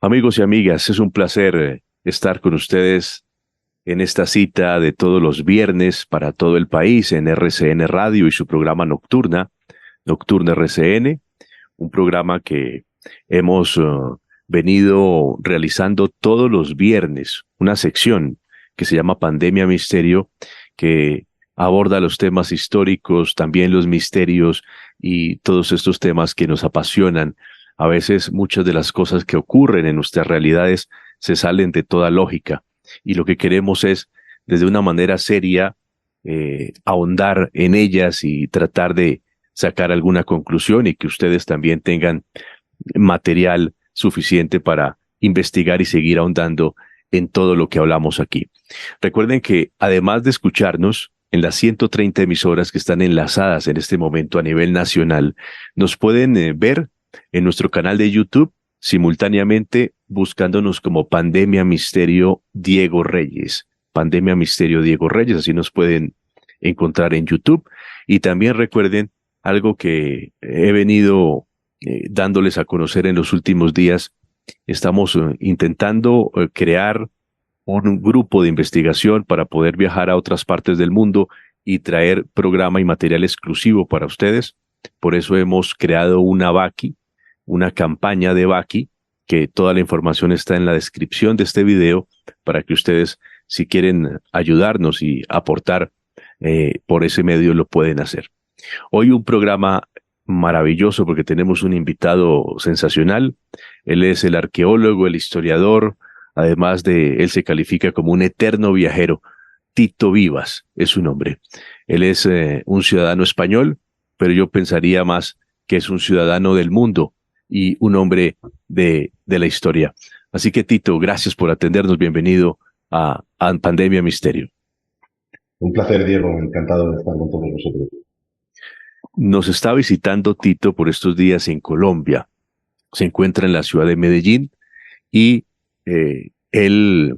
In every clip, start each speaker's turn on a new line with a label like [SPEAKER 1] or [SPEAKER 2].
[SPEAKER 1] Amigos y amigas, es un placer estar con ustedes en esta cita de todos los viernes para todo el país en RCN Radio y su programa Nocturna RCN, un programa que hemos venido realizando todos los viernes, una sección que se llama Pandemia Misterio, que aborda los temas históricos, también los misterios y todos estos temas que nos apasionan. A veces muchas de las cosas que ocurren en nuestras realidades se salen de toda lógica y lo que queremos es, desde una manera seria, ahondar en ellas y tratar de sacar alguna conclusión y que ustedes también tengan material suficiente para investigar y seguir ahondando en todo lo que hablamos aquí. Recuerden que además de escucharnos en las 130 emisoras que están enlazadas en este momento a nivel nacional, nos pueden ver en nuestro canal de YouTube simultáneamente buscándonos como Pandemia Misterio Diego Reyes. Pandemia Misterio Diego Reyes, así nos pueden encontrar en YouTube. Y también recuerden algo que he venido dándoles a conocer en los últimos días. Estamos intentando crear un grupo de investigación para poder viajar a otras partes del mundo y traer programa y material exclusivo para ustedes. Por eso hemos creado una Vaki, una campaña de Vaki, que toda la información está en la descripción de este video para que ustedes, si quieren ayudarnos y aportar por ese medio, lo pueden hacer. Hoy un programa maravilloso porque tenemos un invitado sensacional. Él es el arqueólogo, el historiador, además de él se califica como un eterno viajero. Tito Vivas es su nombre. Él es un ciudadano español, pero yo pensaría más que es un ciudadano del mundo y un hombre de la historia. Así que Tito, gracias por atendernos. Bienvenido a Pandemia Misterio.
[SPEAKER 2] Un placer, Diego. Encantado de estar con todos vosotros.
[SPEAKER 1] Nos está visitando Tito por estos días en Colombia. Se encuentra en la ciudad de Medellín y él,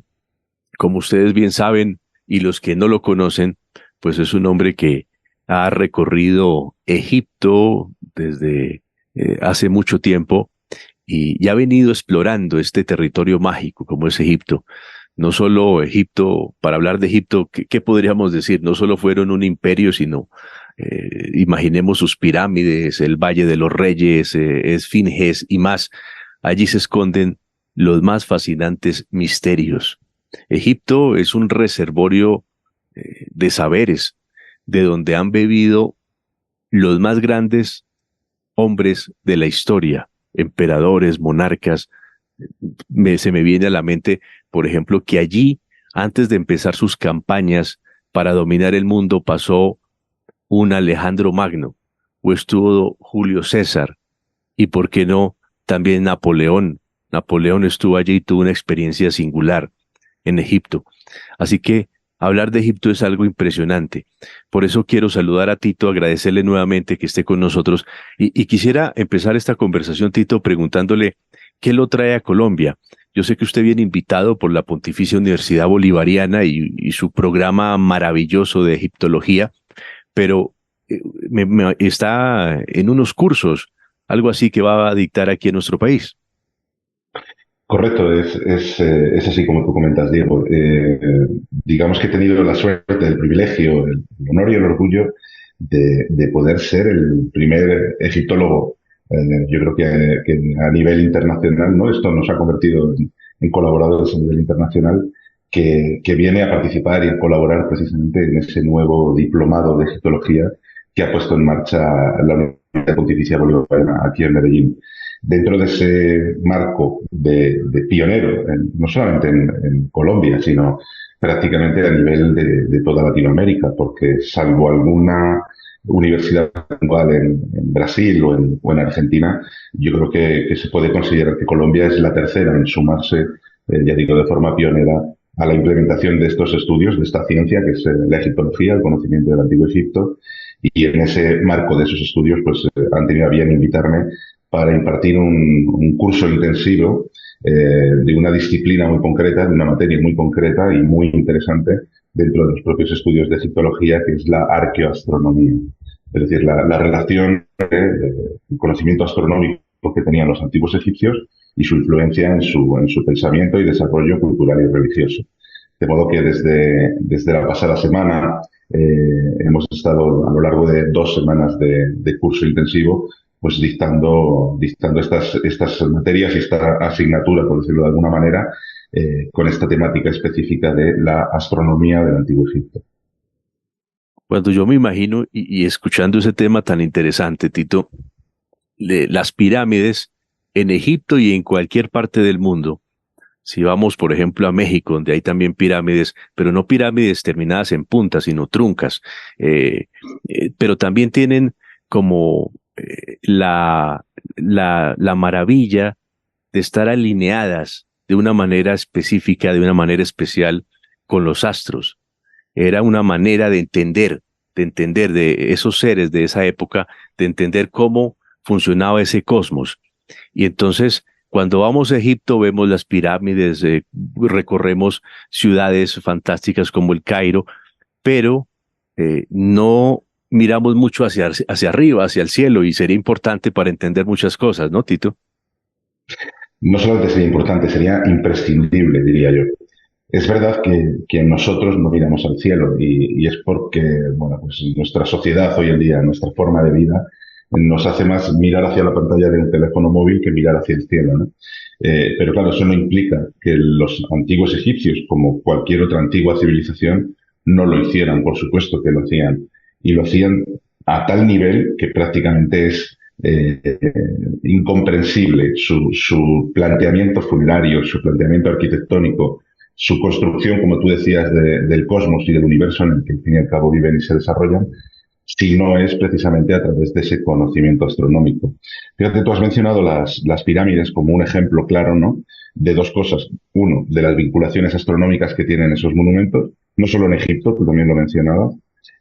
[SPEAKER 1] como ustedes bien saben, y los que no lo conocen, pues es un hombre que ha recorrido Egipto desde hace mucho tiempo y ha venido explorando este territorio mágico como es Egipto. No solo Egipto, para hablar de Egipto, ¿qué podríamos decir? No solo fueron un imperio, sino imaginemos sus pirámides, el Valle de los Reyes, Esfinges y más. Allí se esconden los más fascinantes misterios. Egipto es un reservorio de saberes, de donde han bebido los más grandes hombres de la historia, emperadores, monarcas. Se me viene a la mente, por ejemplo, que allí, antes de empezar sus campañas para dominar el mundo, pasó un Alejandro Magno, o estuvo Julio César, y por qué no, también Napoleón. Napoleón estuvo allí y tuvo una experiencia singular en Egipto. Así que hablar de Egipto es algo impresionante. Por eso quiero saludar a Tito, agradecerle nuevamente que esté con nosotros. Y quisiera empezar esta conversación, Tito, preguntándole qué lo trae a Colombia. Yo sé que usted viene invitado por la Pontificia Universidad Bolivariana y su programa maravilloso de egiptología, pero está en unos cursos, algo así que va a dictar aquí en nuestro país.
[SPEAKER 2] Correcto, es así como tú comentas, Diego. Digamos que he tenido la suerte, el privilegio, el honor y el orgullo de poder ser el primer egiptólogo. Yo creo que a nivel internacional, ¿no? Esto nos ha convertido en colaboradores a nivel internacional que viene a participar y a colaborar precisamente en ese nuevo diplomado de egiptología que ha puesto en marcha la Universidad Pontificia Bolivariana aquí en Medellín. Dentro de ese marco de pionero, no solamente en Colombia, sino prácticamente a nivel de toda Latinoamérica, porque salvo alguna universidad puntual en Brasil o en Argentina, yo creo que se puede considerar que Colombia es la tercera en sumarse, ya digo, de forma pionera a la implementación de estos estudios, de esta ciencia que es la egiptología, el conocimiento del Antiguo Egipto, y en ese marco de esos estudios pues han tenido a bien invitarme para impartir un curso intensivo de una disciplina muy concreta, de una materia muy concreta y muy interesante dentro de los propios estudios de egiptología, que es la arqueoastronomía. Es decir, la relación del conocimiento astronómico que tenían los antiguos egipcios y su influencia en su pensamiento y desarrollo cultural y religioso. De modo que desde la pasada semana hemos estado a lo largo de 2 semanas de curso intensivo pues dictando estas materias y esta asignatura, por decirlo de alguna manera, con esta temática específica de la astronomía del Antiguo Egipto.
[SPEAKER 1] Cuando yo me imagino, y escuchando ese tema tan interesante, Tito, las pirámides en Egipto y en cualquier parte del mundo, si vamos, por ejemplo, a México, donde hay también pirámides, pero no pirámides terminadas en puntas, sino truncas, pero también tienen como la maravilla de estar alineadas de una manera específica, de una manera especial con los astros. Era una manera de entender de esos seres de esa época, de entender cómo funcionaba ese cosmos. Y entonces, cuando vamos a Egipto, vemos las pirámides, recorremos ciudades fantásticas como el Cairo, pero no miramos mucho hacia arriba, hacia el cielo, y sería importante para entender muchas cosas, ¿no, Tito?
[SPEAKER 2] No solamente sería importante, sería imprescindible, diría yo. Es verdad que nosotros no miramos al cielo y es porque, bueno, pues nuestra sociedad hoy en día, nuestra forma de vida, nos hace más mirar hacia la pantalla de un teléfono móvil que mirar hacia el cielo, ¿no? Pero claro, eso no implica que los antiguos egipcios, como cualquier otra antigua civilización, no lo hicieran, por supuesto que lo hacían. Y lo hacían a tal nivel que prácticamente es incomprensible su planteamiento funerario, su planteamiento arquitectónico, su construcción, como tú decías, del cosmos y del universo en el que al fin y al cabo viven y se desarrollan, si no es precisamente a través de ese conocimiento astronómico. Fíjate, tú has mencionado las pirámides como un ejemplo claro, ¿no?, de dos cosas. Uno, de las vinculaciones astronómicas que tienen esos monumentos, no solo en Egipto, tú también lo mencionabas,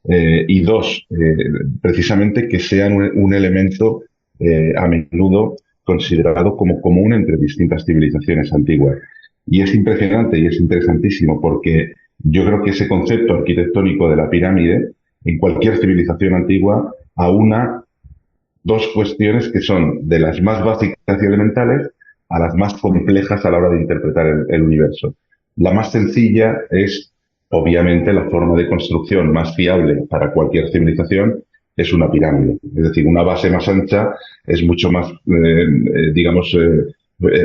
[SPEAKER 2] y dos, precisamente que sean un elemento a menudo considerado como común entre distintas civilizaciones antiguas. Y es impresionante y es interesantísimo porque yo creo que ese concepto arquitectónico de la pirámide en cualquier civilización antigua aúna dos cuestiones que son de las más básicas y elementales a las más complejas a la hora de interpretar el universo. La más sencilla es, obviamente, la forma de construcción más fiable para cualquier civilización es una pirámide. Es decir, una base más ancha es mucho más,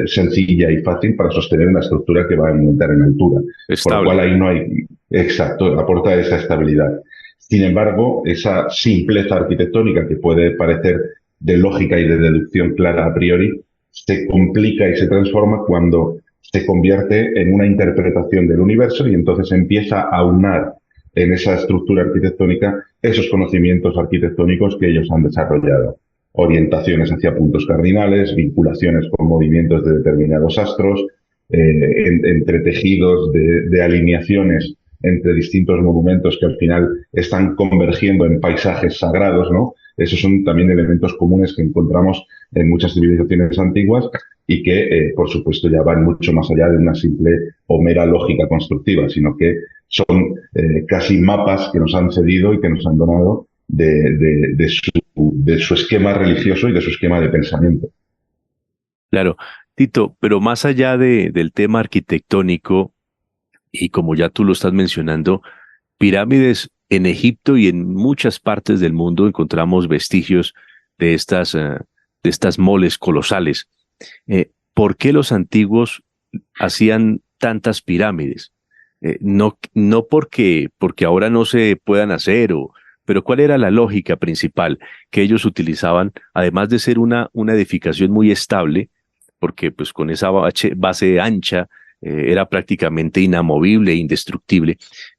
[SPEAKER 2] sencilla y fácil para sostener una estructura que va a aumentar en altura. Por lo cual ahí no hay, exacto, aporta esa estabilidad. Sin embargo, esa simpleza arquitectónica que puede parecer de lógica y de deducción clara a priori, se complica y se transforma cuando se convierte en una interpretación del universo y entonces empieza a aunar en esa estructura arquitectónica esos conocimientos arquitectónicos que ellos han desarrollado. Orientaciones hacia puntos cardinales, vinculaciones con movimientos de determinados astros, entretejidos de alineaciones entre distintos monumentos que al final están convergiendo en paisajes sagrados, ¿no? Esos son también elementos comunes que encontramos en muchas civilizaciones antiguas y que, por supuesto, ya van mucho más allá de una simple o mera lógica constructiva, sino que son casi mapas que nos han cedido y que nos han donado de su esquema religioso y de su esquema de pensamiento.
[SPEAKER 1] Claro, Tito, pero más allá del tema arquitectónico, y como ya tú lo estás mencionando, pirámides en Egipto y en muchas partes del mundo encontramos vestigios de estas moles colosales. ¿Por qué los antiguos hacían tantas pirámides? No porque ahora no se puedan hacer, pero ¿cuál era la lógica principal que ellos utilizaban, además de ser una edificación muy estable, porque pues con esa base ancha era prácticamente inamovible e indestructible,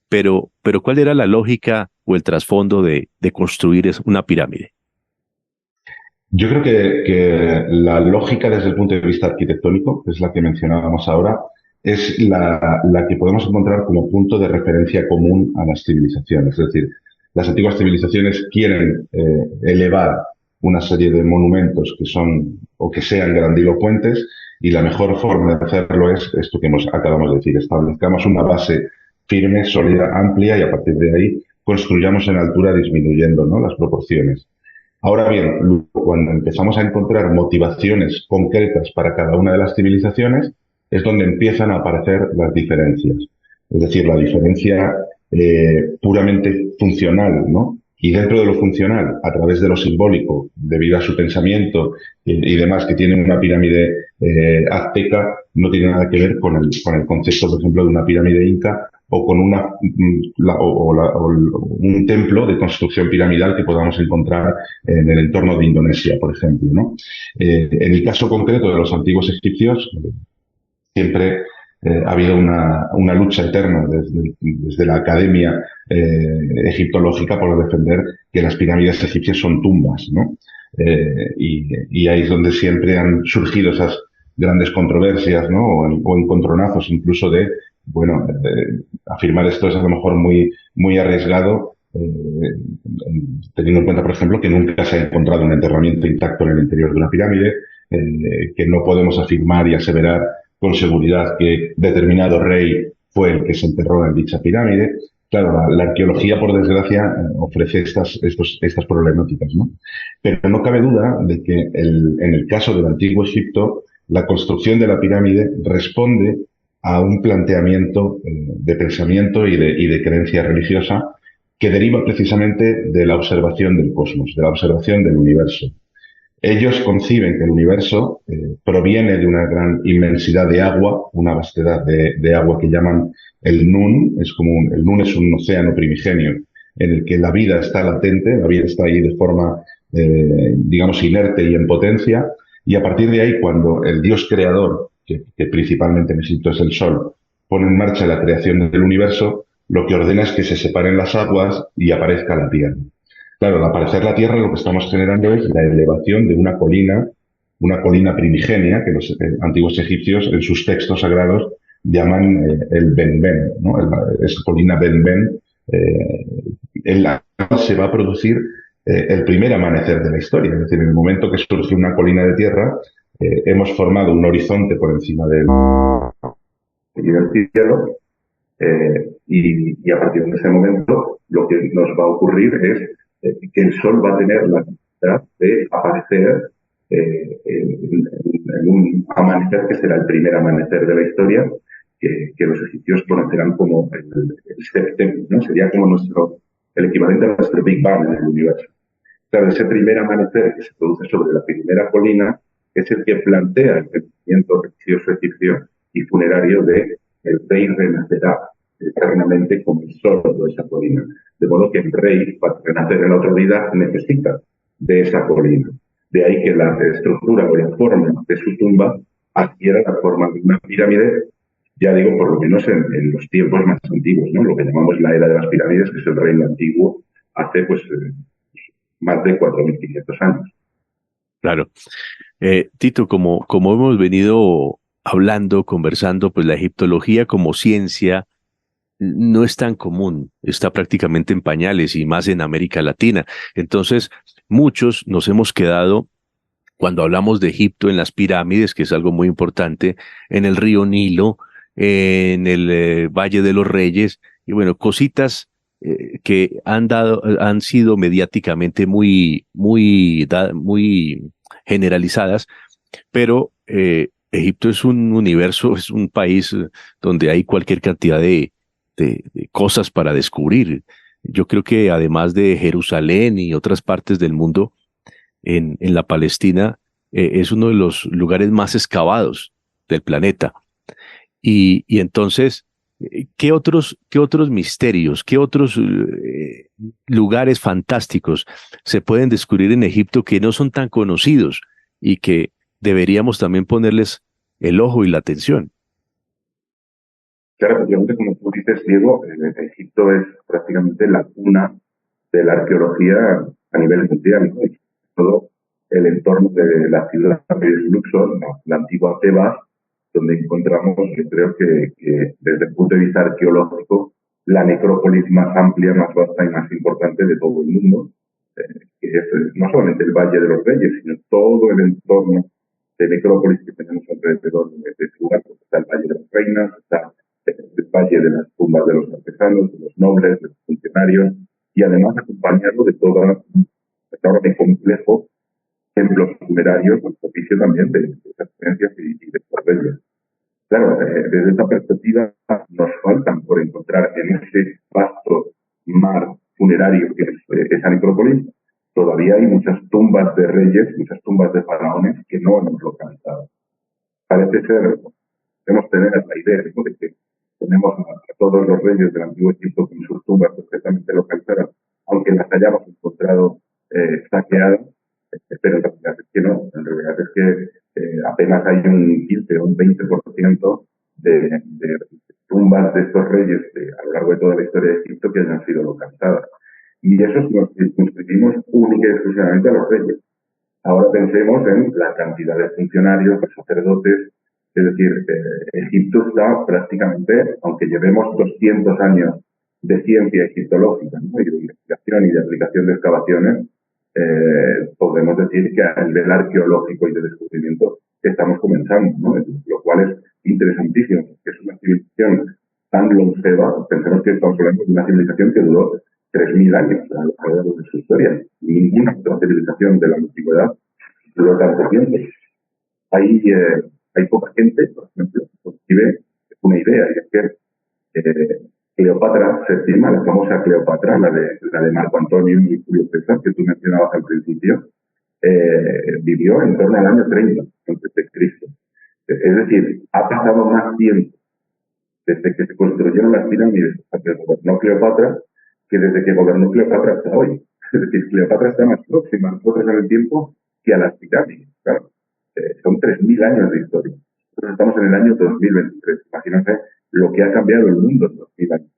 [SPEAKER 1] pero ¿cuál era la lógica o el trasfondo de construir una pirámide?
[SPEAKER 2] Yo creo que la lógica desde el punto de vista arquitectónico, que es la que mencionábamos ahora, es la que podemos encontrar como punto de referencia común a las civilizaciones. Es decir, las antiguas civilizaciones quieren elevar una serie de monumentos que son o que sean grandilocuentes y la mejor forma de hacerlo es esto que acabamos de decir, establezcamos una base firme, sólida, amplia y a partir de ahí construyamos en altura disminuyendo, ¿no?, las proporciones. Ahora bien, cuando empezamos a encontrar motivaciones concretas para cada una de las civilizaciones, es donde empiezan a aparecer las diferencias. Es decir, la diferencia puramente funcional, ¿no? Y dentro de lo funcional, a través de lo simbólico, debido a su pensamiento y demás, que tiene una pirámide azteca, no tiene nada que ver con el concepto, por ejemplo, de una pirámide inca o con un templo de construcción piramidal que podamos encontrar en el entorno de Indonesia, por ejemplo, ¿no? En el caso concreto de los antiguos egipcios, siempre ha habido una lucha eterna desde la academia egiptológica por defender que las pirámides egipcias son tumbas, ¿no? Y ahí es donde siempre han surgido esas grandes controversias, ¿no? O encontronazos incluso de, bueno, afirmar esto es a lo mejor muy arriesgado, teniendo en cuenta, por ejemplo, que nunca se ha encontrado un enterramiento intacto en el interior de una pirámide, que no podemos afirmar y aseverar con seguridad que determinado rey fue el que se enterró en dicha pirámide. Claro, la arqueología, por desgracia, ofrece estas problemáticas, ¿no? Pero no cabe duda de que en el caso del Antiguo Egipto, la construcción de la pirámide responde a un planteamiento de pensamiento y de creencia religiosa que deriva precisamente de la observación del cosmos, de la observación del universo. Ellos conciben que el universo proviene de una gran inmensidad de agua, una vastedad de agua que llaman el Nun. El Nun es un océano primigenio en el que la vida está latente, la vida está ahí de forma, digamos, inerte y en potencia. Y a partir de ahí, cuando el Dios creador, que principalmente en Egipto es el Sol, pone en marcha la creación del universo, lo que ordena es que se separen las aguas y aparezca la tierra. Claro, al aparecer la Tierra lo que estamos generando es la elevación de una colina primigenia que los antiguos egipcios en sus textos sagrados llaman el Benben, ¿no? Esa colina Benben, en la cual se va a producir el primer amanecer de la historia. Es decir, en el momento que surge una colina de tierra, hemos formado un horizonte por encima del cielo, y a partir de ese momento lo que nos va a ocurrir es que el Sol va a tener la capacidad de aparecer en un amanecer que será el primer amanecer de la historia, que los egipcios conocerán como el Septem, ¿no? Sería como el equivalente a nuestro Big Bang en el universo. Claro, ese primer amanecer que se produce sobre la primera colina es el que plantea el pensamiento religioso egipcio y funerario de el rey renacerá eternamente como el sol de esa colina. De modo que el rey, para renacer en la otra vida, necesita de esa colina. De ahí que la estructura o la forma de su tumba adquiera la forma de una pirámide, ya digo, por lo menos en los tiempos más antiguos, ¿no? Lo que llamamos la era de las pirámides, que es el reino antiguo, hace pues más de 4.500 años.
[SPEAKER 1] Claro. Tito, como hemos venido hablando, conversando, pues la egiptología como ciencia no es tan común, está prácticamente en pañales y más en América Latina. Entonces, muchos nos hemos quedado, cuando hablamos de Egipto, en las pirámides, que es algo muy importante, en el río Nilo, en el Valle de los Reyes, y bueno, cositas que han sido mediáticamente muy generalizadas, pero Egipto es un universo, es un país donde hay cualquier cantidad de cosas para descubrir. Yo creo que además de Jerusalén y otras partes del mundo, en la Palestina, es uno de los lugares más excavados del planeta. Y entonces, qué otros misterios, qué otros lugares fantásticos se pueden descubrir en Egipto que no son tan conocidos y que deberíamos también ponerles el ojo y la atención?
[SPEAKER 2] Claro, efectivamente, como tú dices, Diego, Egipto es prácticamente la cuna de la arqueología a nivel mundial, ¿no? Y todo el entorno de la ciudad de Luxor, la antigua Tebas, donde encontramos, yo creo que desde el punto de vista arqueológico, la necrópolis más amplia, más vasta y más importante de todo el mundo, que es no solamente el Valle de los Reyes, sino todo el entorno de necrópolis que tenemos alrededor de este lugar. Está el Valle de las Reinas, está el Valle de las tumbas de los artesanos, de los nobles, de los funcionarios, y además acompañarlo de toda
[SPEAKER 3] enorme complejo templos funerarios al servicio también de esas creencias y de estas leyes. Claro, desde esta perspectiva nos faltan por encontrar en ese vasto mar funerario que es esa necrópolis, todavía hay muchas tumbas de reyes, muchas tumbas de faraones que no hemos localizado. Parece ser, debemos tener la idea, ¿no?, de que tenemos a todos los reyes del antiguo Egipto con sus tumbas perfectamente localizadas, aunque las hayamos encontrado saqueadas, pero en realidad es que no, en realidad es que apenas hay un 15 o un 20% de tumbas de estos reyes a lo largo de toda la historia de Egipto que hayan sido localizadas. Y eso nos circunscribimos única y exclusivamente a los reyes. Ahora pensemos en la cantidad de funcionarios, de sacerdotes, es decir, Egipto está prácticamente, aunque llevemos 200 años de ciencia egiptológica, ¿no?, y de investigación y de aplicación de excavaciones, podemos decir que a nivel arqueológico y de descubrimiento estamos comenzando, ¿no?, lo cual es interesantísimo, porque es una civilización tan longeva. Pensemos que estamos hablando de una civilización que duró 3.000 años a lo largo de su historia. Ninguna otra civilización de la antigüedad duró tanto tiempo. Hay poca gente, por ejemplo, que vive una idea, y es que Cleopatra VII, la famosa Cleopatra, la de Marco Antonio y Julio César, que tú mencionabas al principio, vivió en torno al año 30 antes de Cristo. Es decir, ha pasado más tiempo desde que se construyeron las pirámides hasta que gobernó Cleopatra que desde que gobernó Cleopatra hasta hoy. Es decir, Cleopatra está más próxima a nosotros en el tiempo que a las pirámides. Claro, son 3.000 años de historia. Nosotros estamos en el año 2023. Imagínense lo que ha cambiado el mundo en 2.000 años,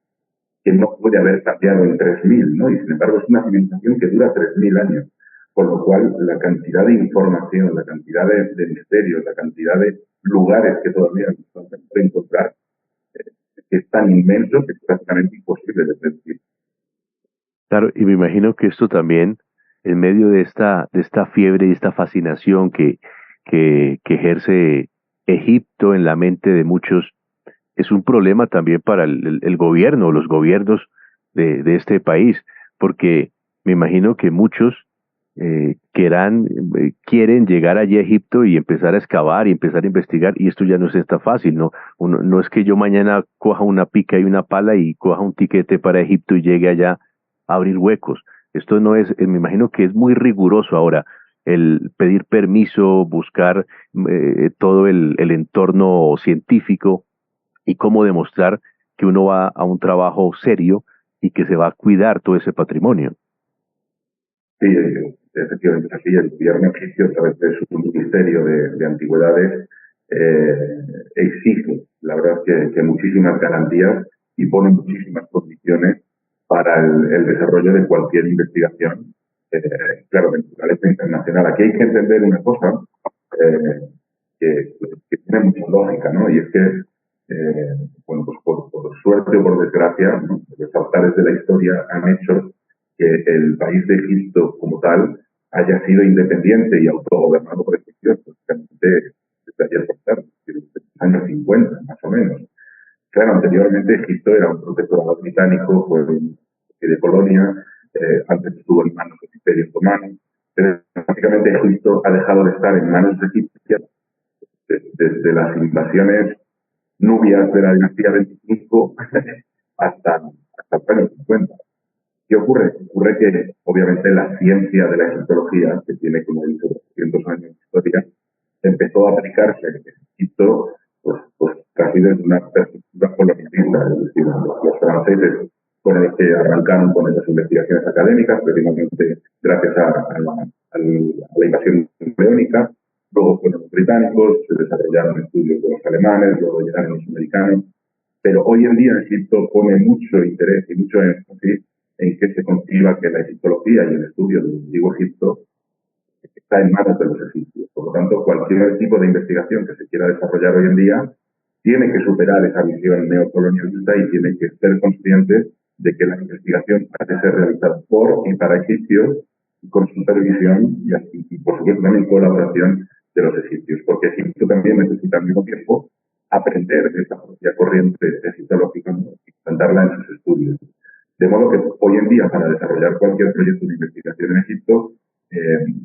[SPEAKER 3] que no puede haber cambiado en 3.000, ¿no? Y sin embargo es una civilización que dura 3.000 años. Con lo cual, la cantidad de información, la cantidad de misterios, la cantidad de lugares que todavía nos faltan por encontrar, es tan inmenso que es prácticamente imposible de predecir.
[SPEAKER 1] Claro, y me imagino que esto también, en medio de esta fiebre y esta fascinación que ejerce Egipto en la mente de muchos, es un problema también para el gobierno, los gobiernos de este país, porque me imagino que muchos quieren llegar allí a Egipto y empezar a excavar y empezar a investigar, y esto ya no es tan fácil, ¿no? No es que yo mañana coja una pica y una pala y coja un tiquete para Egipto y llegue allá a abrir huecos. Esto no es, me imagino que es muy riguroso ahora el pedir permiso, buscar todo el entorno científico y cómo demostrar que uno va a un trabajo serio y que se va a cuidar todo ese patrimonio.
[SPEAKER 3] Sí, efectivamente es así. El gobierno egipcio, a través de su Ministerio de Antigüedades, exige, la verdad, que muchísimas garantías y pone muchísimas condiciones para el desarrollo de cualquier investigación, claro, de naturaleza internacional. Aquí hay que entender una cosa que tiene mucha lógica, ¿no? Y es que, bueno, pues por suerte o por desgracia, ¿no?, los altares de la historia han hecho que el país de Egipto como tal haya sido independiente y autogobernado por Egipto prácticamente desde ayer por tarde, desde los años 50, más o menos. Claro, anteriormente Egipto era un protectorado británico, fue de colonia, antes estuvo en manos del Imperio Otomano, pero básicamente Egipto ha dejado de estar en manos egipcias desde las invasiones nubias de la dinastía 25 hasta los años 50. ¿Qué ocurre? Ocurre que, obviamente, la ciencia de la egiptología, que tiene, como he dicho, 200 años de historia, empezó a aplicarse en Egipto, pues casi desde una perspectiva colonialista. Es decir, los franceses fueron los que arrancaron con esas investigaciones académicas, precisamente gracias a la invasión napoleónica. Luego fueron los británicos, se desarrollaron estudios de los alemanes, luego llegaron los americanos. Pero hoy en día Egipto pone mucho interés y mucho énfasis en que se conciba que la egiptología y el estudio del antiguo Egipto está en manos de los egipcios. Por lo tanto, cualquier tipo de investigación que se quiera desarrollar hoy en día tiene que superar esa visión neocolonialista y tiene que ser consciente de que la investigación ha de ser realizada por y para egipcios, con supervisión y por supuesto también colaboración de los egipcios, porque Egipto también necesita al mismo tiempo aprender de esta propia corriente egiptológica, ¿no?, y implantarla en sus estudios. De modo que hoy en día, para desarrollar cualquier proyecto de investigación en Egipto,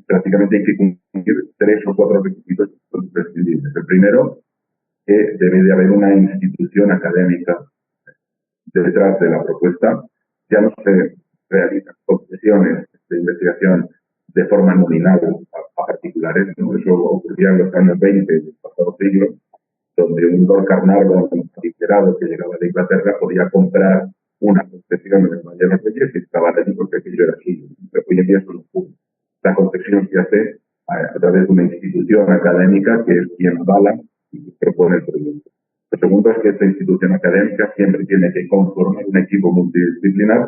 [SPEAKER 3] prácticamente hay que cumplir 3 o 4 requisitos imprescindibles. El primero, que debe de haber una institución académica detrás de la propuesta. Ya no se realizan concesiones de investigación de forma nominal a particulares, ¿no? Eso ocurría en los años 20 del pasado siglo, donde un Lord Carnarvon literado que llegaba de Inglaterra podía comprar una concesión en el Valle de los Reyes y estaba allí porque aquello era suyo. Pero hoy en día eso no ocurre. La concesión se hace a través de una institución académica que es quien avala y propone el proyecto. Lo segundo es que esta institución académica siempre tiene que conformar un equipo multidisciplinar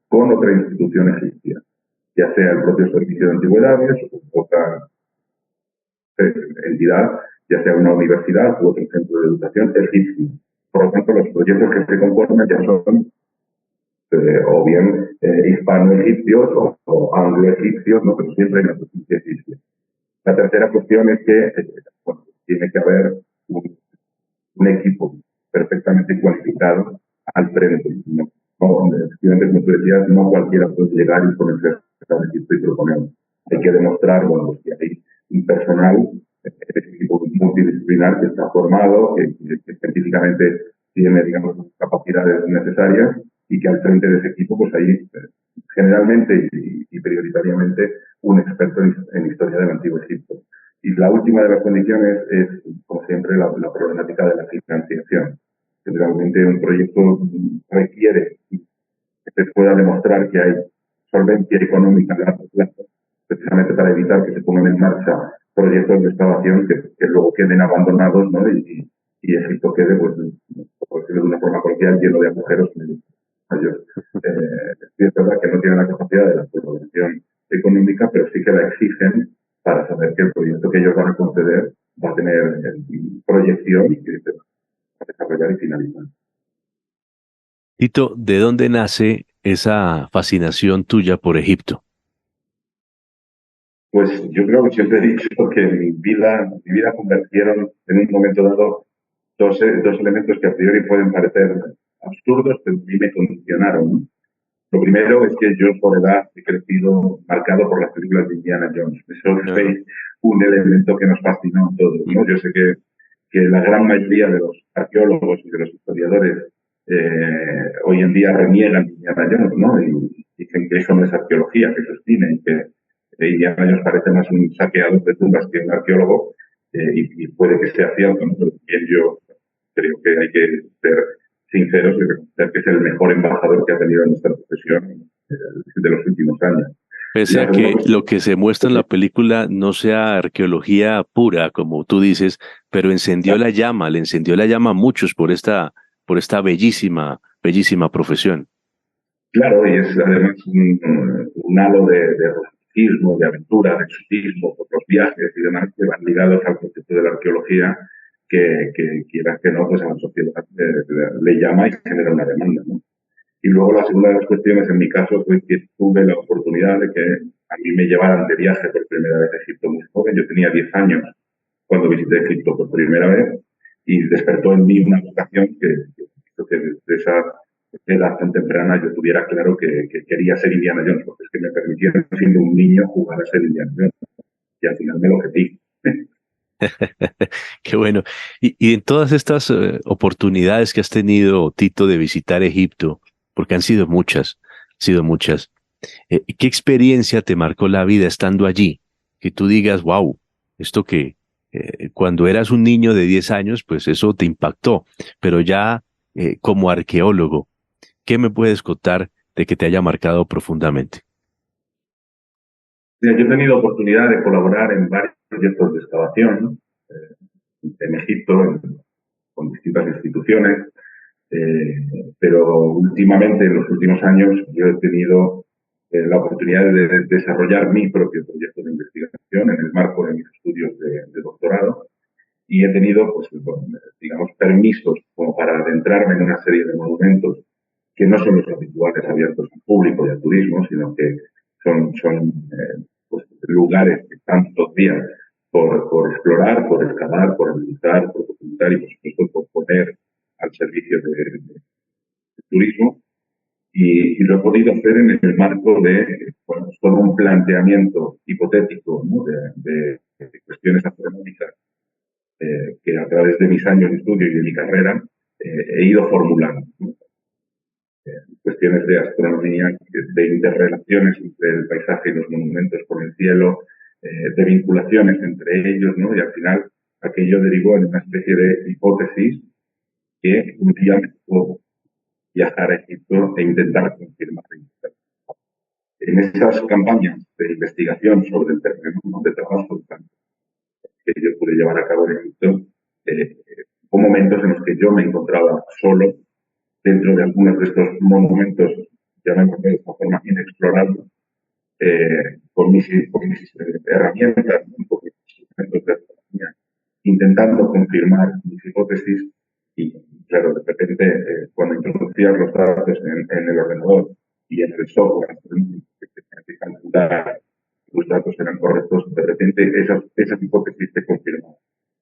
[SPEAKER 3] con otra institución egipcia, ya sea el propio Servicio de Antigüedades o otra entidad, ya sea una universidad u otro centro de educación egipcio. Por lo tanto, los proyectos que se conforman ya son o bien hispano-egipcios o anglo-egipcios, ¿no? Pero siempre hay una presencia egipcia. La tercera cuestión es que bueno, tiene que haber un equipo perfectamente cualificado al frente. No, efectivamente, como tú decías, no cualquiera puede llegar y ponerse al Egipto y proponer. Hay que demostrar, bueno, pues que hay un personal, equipo multidisciplinar que está formado, que científicamente tiene, digamos, las capacidades necesarias y que al frente de ese equipo, pues hay generalmente y prioritariamente un experto en historia del Antiguo Egipto. Y la última de las condiciones es, como siempre, la problemática de la financiación. Generalmente un proyecto requiere que se pueda demostrar que hay solvencia económica a largo plazo, precisamente para evitar que se pongan en marcha proyectos de excavación que luego queden abandonados, ¿no? Y Egipto quede, pues, por decirlo de una forma coloquial, lleno de agujeros mayores. Es verdad que no tienen la capacidad de la colaboración económica, pero sí que la exigen para saber que el proyecto que ellos van a conceder va a tener proyección y que se va a desarrollar y finalizar.
[SPEAKER 1] Tito, ¿de dónde nace esa fascinación tuya por Egipto?
[SPEAKER 3] Pues yo creo que siempre he dicho que mi vida convirtieron en un momento dado dos elementos que a priori pueden parecer absurdos, pero a mí me condicionaron, ¿no? Lo primero es que yo por edad he crecido marcado por las películas de Indiana Jones. Eso fue un elemento que nos fascinó a todos, ¿no? Yo sé que la gran mayoría de los arqueólogos y de los historiadores hoy en día reniegan Indiana Jones, ¿no? Y dicen que eso no es arqueología, que eso es cine y que Indiana Jones parece más un saqueador de tumbas que un arqueólogo y puede que sea cierto, ¿no? Pero también yo creo que hay que ser sinceros y reconocer que es el mejor embajador que ha tenido en nuestra profesión de los últimos años.
[SPEAKER 1] Pese a que lo que se muestra en la película no sea arqueología pura, como tú dices, pero encendió la llama, le encendió la llama a muchos por esta bellísima profesión.
[SPEAKER 3] Claro, y es además un halo de romanticismo, de aventura, de exotismo, por los viajes y demás que van ligados al concepto de la arqueología que quieras que no, pues a la sociedad le llama y genera una demanda, ¿no? Y luego la segunda de las cuestiones, en mi caso, fue que tuve la oportunidad de que a mí me llevaran de viaje por primera vez a Egipto muy joven. Yo tenía 10 años cuando visité Egipto por primera vez y despertó en mí una vocación que hizo que desde esa edad tan temprana yo tuviera claro que quería ser Indiana Jones, porque es que me permitieron, siendo un niño, jugar a ser Indiana Jones. Y al final me lo repetí.
[SPEAKER 1] Qué bueno. Y en todas estas oportunidades que has tenido, Tito, de visitar Egipto, porque han sido muchas, ¿qué experiencia te marcó la vida estando allí? Que tú digas, wow, esto que cuando eras un niño de 10 años, pues eso te impactó, pero ya como arqueólogo, ¿qué me puedes contar de que te haya marcado profundamente?
[SPEAKER 3] Yo he tenido oportunidad de colaborar en varios proyectos de excavación en Egipto, con distintas instituciones, pero últimamente, en los últimos años, yo he tenido la oportunidad de desarrollar mi propio proyecto de investigación en el marco de mis estudios de doctorado y he tenido, pues, digamos, permisos como para adentrarme en una serie de monumentos que no son los habituales abiertos al público y al turismo, sino que son pues, lugares que están todavía por explorar, por excavar, por analizar, por documentar y, por supuesto, por poner al servicio del turismo. y lo he podido hacer en el marco de bueno, todo un planteamiento hipotético, ¿no? de cuestiones astronómicas que a través de mis años de estudio y de mi carrera he ido formulando, ¿no? Cuestiones de astronomía, de interrelaciones entre el paisaje y los monumentos con el cielo, de vinculaciones entre ellos, ¿no? Y al final aquello derivó en una especie de hipótesis que un día me tocó viajar a Egipto e intentar confirmar. En esas campañas de investigación sobre el terreno, ¿no? de trabajo que yo pude llevar a cabo en Egipto, hubo momentos en los que yo me encontraba solo dentro de algunos de estos monumentos, llamémoslo de esta forma, inexplorados, con mis herramientas, con mis instrumentos de astronomía, intentando confirmar mis hipótesis y, claro, de repente, cuando introducías los datos en el ordenador y en el software astronómico que tenías que calcular, los datos eran correctos, de repente esas hipótesis se confirmaban.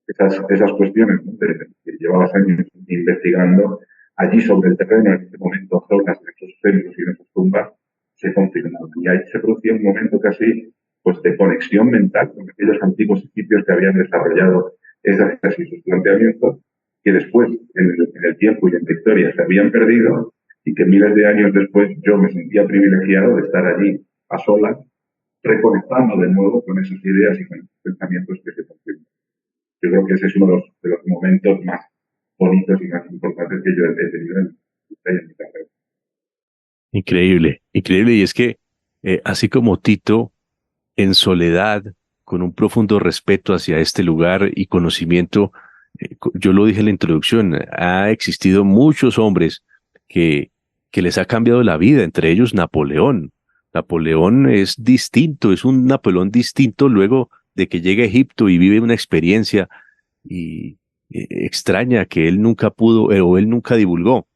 [SPEAKER 3] Esas cuestiones, ¿no? que llevabas años investigando allí sobre el terreno, en ese momento, zonas en esos templos y en esas tumbas, se confirmaban. Y ahí se producía un momento casi pues, de conexión mental con aquellos antiguos egipcios que habían desarrollado esas y sus planteamientos, que después, en el tiempo y en la historia, se habían perdido y que miles de años después yo me sentía privilegiado de estar allí a solas, reconectando de nuevo con esas ideas y con esos pensamientos que se confirman. Yo creo que ese es uno de los momentos más bonitos y más importantes que yo he tenido en mi carrera.
[SPEAKER 1] Increíble, increíble. Y es que, así como Tito, en soledad, con un profundo respeto hacia este lugar y conocimiento, yo lo dije en la introducción, ha existido muchos hombres que, que les ha cambiado la vida, entre ellos Napoleón. Napoleón es distinto, es un Napoleón distinto luego de que llega a Egipto y vive una experiencia y, extraña que él nunca pudo o él nunca divulgó.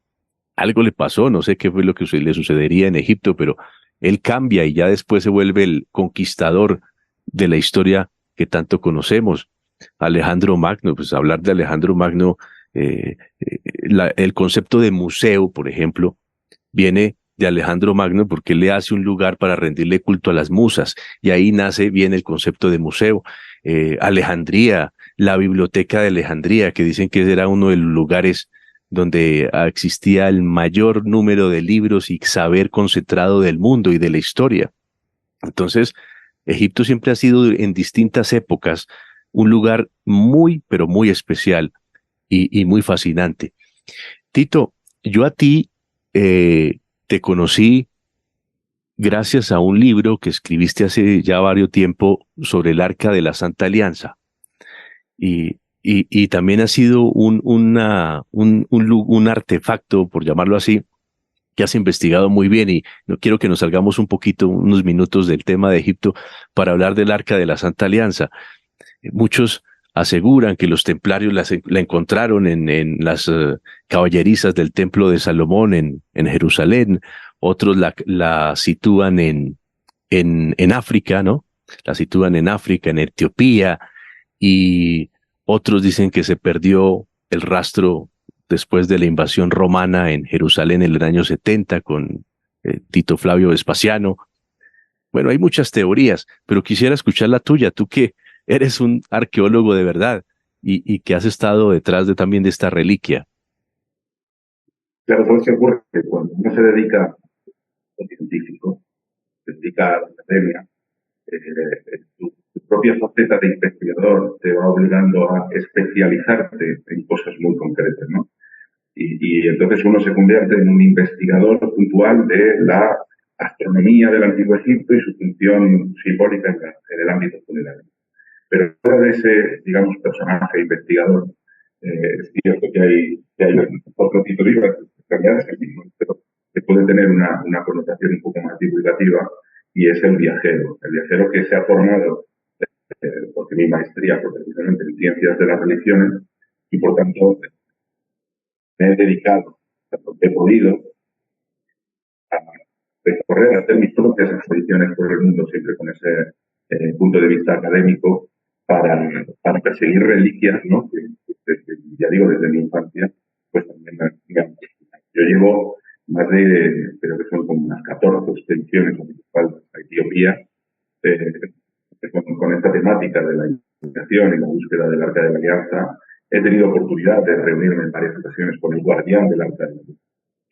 [SPEAKER 1] Algo le pasó, no sé qué fue lo que le sucedería en Egipto, pero él cambia y ya después se vuelve el conquistador de la historia que tanto conocemos. Alejandro Magno, pues hablar de Alejandro Magno, el concepto de museo, por ejemplo, viene de Alejandro Magno porque él le hace un lugar para rendirle culto a las musas y ahí nace bien el concepto de museo. Alejandría, la biblioteca de Alejandría, que dicen que era uno de los lugares donde existía el mayor número de libros y saber concentrado del mundo y de la historia. Entonces, Egipto siempre ha sido en distintas épocas un lugar muy, pero muy especial y muy fascinante. Tito, yo a ti te conocí gracias a un libro que escribiste hace ya varios tiempo sobre el Arca de la Santa Alianza. Y también ha sido un artefacto, por llamarlo así, que has investigado muy bien y no quiero que nos salgamos un poquito, unos minutos del tema de Egipto para hablar del Arca de la Santa Alianza. Muchos aseguran que los templarios la encontraron en las caballerizas del Templo de Salomón en Jerusalén, otros la sitúan en África, ¿no? La sitúan en África, en Etiopía, y otros dicen que se perdió el rastro después de la invasión romana en Jerusalén en el año 70 con Tito Flavio Vespasiano. Bueno, hay muchas teorías, pero quisiera escuchar la tuya, tú que eres un arqueólogo de verdad y que has estado detrás también de esta reliquia.
[SPEAKER 3] Claro, ¿sabes qué ocurre? Que cuando uno se dedica a lo científico, se dedica a la academia, tu propia faceta de investigador te va obligando a especializarte en cosas muy concretas, ¿no? Y entonces uno se convierte en un investigador puntual de la astronomía del Antiguo Egipto y su función simbólica en el ámbito funerario. Pero fuera de ese, digamos, personaje investigador, es cierto que hay otro tipo de libros, que en realidad es el mismo, pero que puede tener una connotación un poco más divulgativa, y es el viajero que se ha formado, porque mi maestría fue precisamente en ciencias de las religiones, y por tanto me he dedicado, lo que he podido, a recorrer, a hacer mis propias expediciones por el mundo, siempre con ese punto de vista académico, para perseguir reliquias, ¿no? Que, ya digo, desde mi infancia, pues también yo llevo creo que son como unas 14 expediciones a Etiopía, con esta temática de la investigación y la búsqueda del Arca de la Alianza. He tenido oportunidad de reunirme en varias ocasiones con el guardián del Arca de la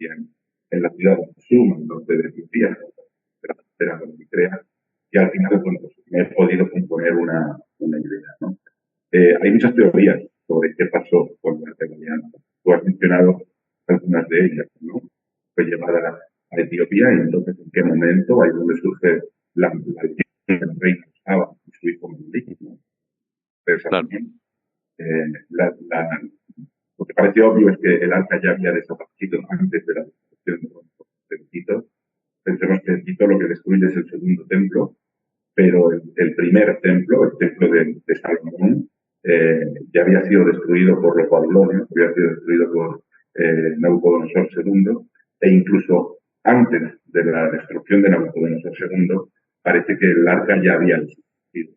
[SPEAKER 3] Alianza en la ciudad de Suma, en norte de Etiopía, de la frontera con Eritrea, y al final, bueno, pues me he podido componer una idea, ¿no? Hay muchas teorías sobre qué pasó con la Arca de la Alianza. Tú has mencionado algunas de ellas, ¿no? Fue llevada a Etiopía y entonces en qué momento, ahí es donde surge la leyenda del rey Saba y su hijo Menelik, ¿no? Pero
[SPEAKER 1] Claro.
[SPEAKER 3] también, lo que parece obvio es que el arca ya había desaparecido antes de la destrucción de Tito. Pensemos que Tito lo que destruye es el segundo templo, pero el primer templo, el templo de Salomón, ya había sido destruido por los babilonios, había sido destruido por Nabucodonosor II, e incluso antes de la destrucción de Nabucodonosor II, parece que el arca ya había desaparecido.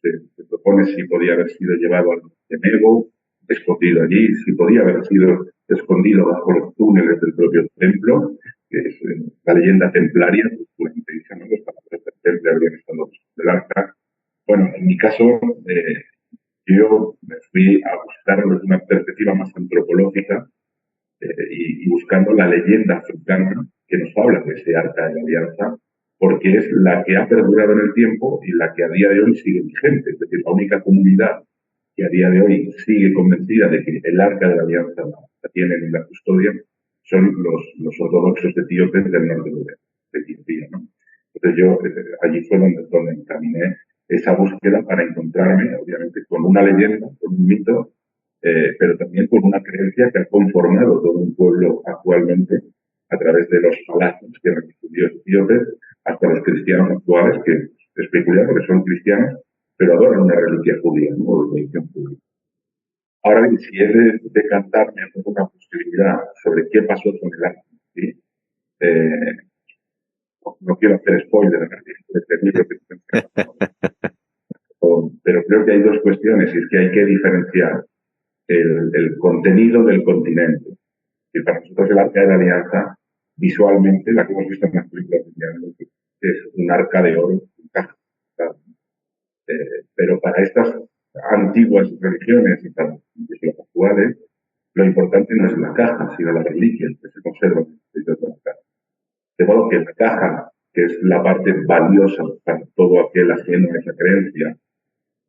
[SPEAKER 3] Se propone si podía haber sido llevado al Nego, escondido allí, si podía haber sido escondido bajo los túneles del propio templo, que es la leyenda templaria, puramente dicha, ¿no? Los pastores del templo habrían estado del arca. Bueno, en mi caso, yo me fui a buscar desde una perspectiva más antropológica y buscando la leyenda africana que nos habla de ese arca de la alianza, porque es la que ha perdurado en el tiempo y la que a día de hoy sigue vigente. Es decir, la única comunidad que a día de hoy sigue convencida de que el arca de la alianza la tienen en la custodia son los ortodoxos etíopes del norte de Etiopía, ¿no? Entonces yo allí fue donde encaminé esa búsqueda para encontrarme, obviamente, con una leyenda, con un mito, pero también con una creencia que ha conformado todo un pueblo actualmente a través de los palacios que eran los judíos etíopes hasta los cristianos actuales, que es peculiar porque son cristianos, pero adoran una reliquia judía, ¿no? O de religión judía. Ahora bien, si he de decantarme por una posibilidad sobre qué pasó con el arca, ¿sí? No quiero hacer spoiler de este libro pero creo que hay dos cuestiones, y es que hay que diferenciar el contenido del continente. Y para nosotros el arca de la alianza, visualmente, la que hemos visto en las películas de es un arca de oro, pero para estas antiguas religiones y para las actuales, lo importante no es la caja, sino la reliquia que se conserva dentro de la caja. De modo que la caja, que es la parte valiosa para todo aquel ajeno a esa creencia,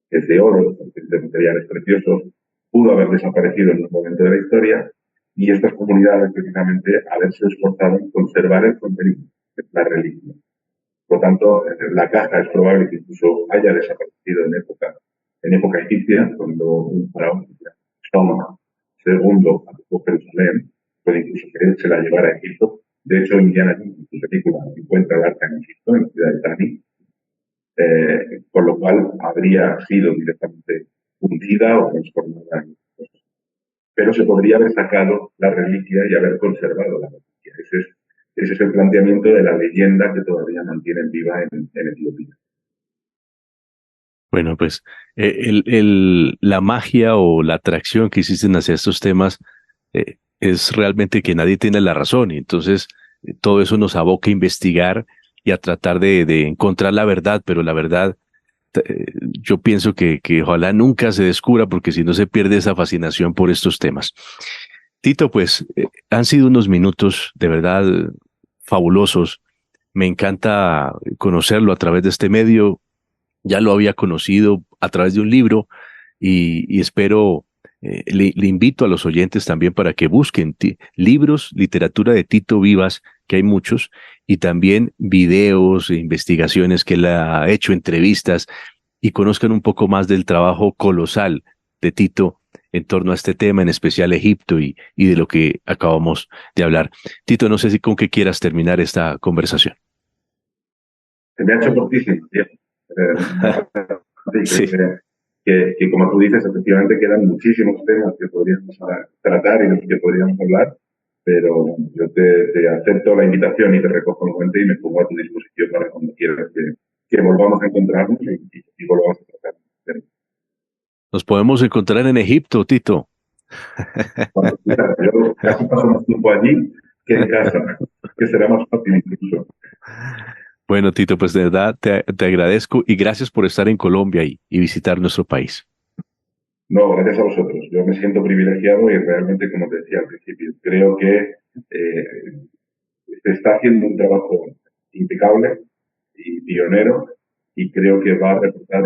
[SPEAKER 3] que es de oro, de materiales preciosos, pudo haber desaparecido en un momento de la historia y estas comunidades precisamente haberse esforzado en conservar el contenido, la reliquia. Por lo tanto, la caja es probable que incluso haya desaparecido en época egipcia, cuando un faraón, Soma II, atacó Jerusalén, puede incluso que él se la llevara a Egipto. De hecho, Indiana Jones, en su película, encuentra el arca en Egipto, en la ciudad de Tani, con lo cual habría sido directamente hundida o transformada en cosas. Pero se podría haber sacado la reliquia y haber conservado la reliquia. Ese es el planteamiento de la leyenda que todavía mantienen viva en Etiopía.
[SPEAKER 1] Bueno, pues la magia o la atracción que existen hacia estos temas es realmente que nadie tiene la razón y entonces todo eso nos aboca a investigar y a tratar de encontrar la verdad, pero la verdad yo pienso que ojalá nunca se descubra porque si no se pierde esa fascinación por estos temas. Tito, pues han sido unos minutos de verdad fabulosos. Me encanta conocerlo a través de este medio. Ya lo había conocido a través de un libro y espero, le invito a los oyentes también para que busquen libros, literatura de Tito Vivas, que hay muchos, y también videos e investigaciones que él ha hecho, entrevistas, y conozcan un poco más del trabajo colosal de Tito en torno a este tema, en especial Egipto y de lo que acabamos de hablar. Tito, no sé si con qué quieras terminar esta conversación.
[SPEAKER 3] Se me ha hecho cortísimo, tío.
[SPEAKER 1] Sí.
[SPEAKER 3] Que como tú dices, efectivamente quedan muchísimos temas que podríamos tratar y de los que podríamos hablar, pero yo te acepto la invitación y te recojo el guante y me pongo a tu disposición para cuando quieras que volvamos a encontrarnos y volvamos a tratar.
[SPEAKER 1] Nos podemos encontrar en Egipto, Tito.
[SPEAKER 3] Cuando quieras, yo casi paso más tiempo allí que en casa, que será más fácil incluso.
[SPEAKER 1] Bueno, Tito, pues de verdad te agradezco y gracias por estar en Colombia y visitar nuestro país.
[SPEAKER 3] No, gracias a vosotros. Yo me siento privilegiado y realmente, como te decía al principio, creo que se está haciendo un trabajo impecable y pionero y creo que va a reportar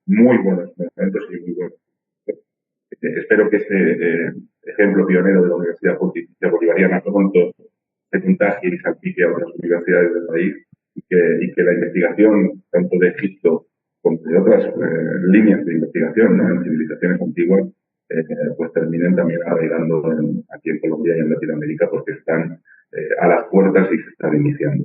[SPEAKER 3] muy buenos momentos y muy buenos. Espero que este ejemplo pionero de la Universidad Pontificia Bolivariana pronto se contagie y salpique a otras universidades del país y que la investigación, tanto de Egipto como de otras líneas de investigación, ¿no?, en civilizaciones antiguas, pues terminen también arraigando aquí en Colombia y en Latinoamérica porque están a las puertas y se están iniciando.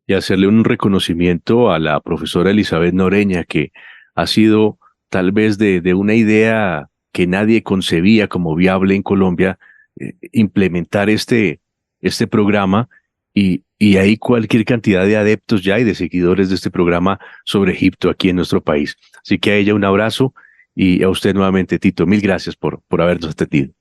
[SPEAKER 1] Y hacerle un reconocimiento a la profesora Elizabeth Noreña, que ha sido tal vez de una idea que nadie concebía como viable en Colombia, implementar este programa y hay cualquier cantidad de adeptos ya y de seguidores de este programa sobre Egipto aquí en nuestro país. Así que a ella un abrazo y a usted nuevamente, Tito, mil gracias por habernos atendido.